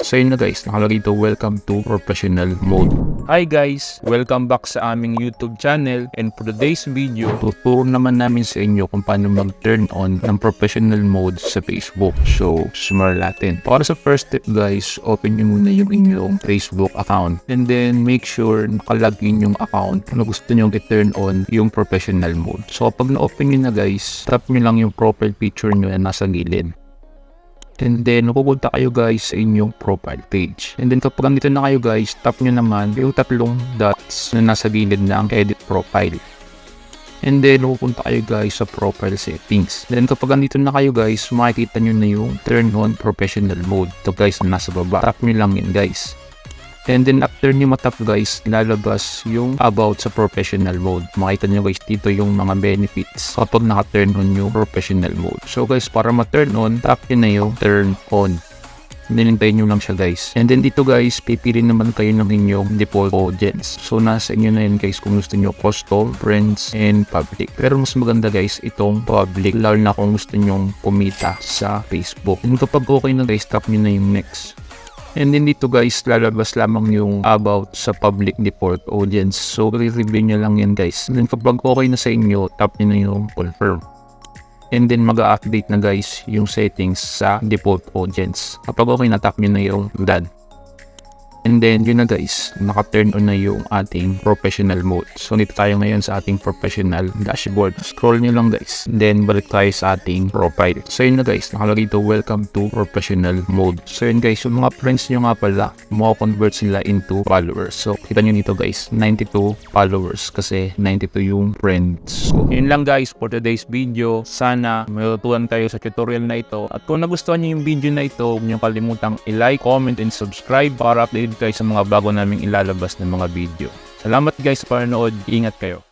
So yun na guys, nakalagay ito, welcome to professional mode. Hi guys! Welcome back sa aming YouTube channel, and for today's video, tuturo naman namin sa inyo kung paano mag-turn on ng professional mode sa Facebook. So, simulan natin. Para sa first step guys, open nyo muna yung inyong Facebook account, and then make sure nakalagin yung account na gusto nyo i-turn on yung professional mode. So kapag na-open nyo na guys, tap nyo lang yung profile picture nyo na nasa gilid. And then, pupunta kayo guys sa inyong profile page. And then, kapag nandito na kayo guys, tap nyo naman yung tatlong dots na nasa gilid ng edit profile. And then, pupunta kayo guys sa profile settings. Then, kapag nandito na kayo guys, makikita nyo na yung turn on professional mode. Ito guys, na nasa baba. Tap nyo lang yun guys. And then after nyo matap guys, lalabas yung about sa professional mode. Makita nyo guys dito yung mga benefits kapag naka-turn on yung professional mode. So guys, para ma-turn on, tap nyo na yung turn on. Hintayin nyo lang siya guys. And then dito guys, pipili naman kayo ng inyong default audience. So nasa inyo na yun guys kung gusto nyo custom, friends, and public. Pero mas maganda guys itong public, lalo na kung gusto nyo kumita sa Facebook. And kapag okay na guys, tap nyo na yung next. And then dito guys, lalabas lamang yung about sa public default audience. So, re-review nyo lang yan guys. And then kapag okay na sa inyo, tap nyo na yung confirm. And then mag-update na guys yung settings sa default audience. Kapag okay na, tap nyo na yung done. And then yun na guys, naka-turn on na yung ating professional mode. So dito tayo ngayon sa ating professional dashboard. Scroll nyo lang guys. Then balik tayo sa ating profile. So yun na guys, nakalagay ito, welcome to professional mode. So yun guys, yung mga friends nyo nga pala, convert sila into followers. So kita nyo nito guys, 92 followers kasi 92 yung friends. So yun lang guys for today's video. Sana may natutunan tayo sa tutorial na ito. At kung nagustuhan nyo yung video na ito, huwag nyo kalimutang i-like, comment, and subscribe para update kayo sa mga bago naming ilalabas ng mga video. Salamat guys sa panonood. Ingat kayo.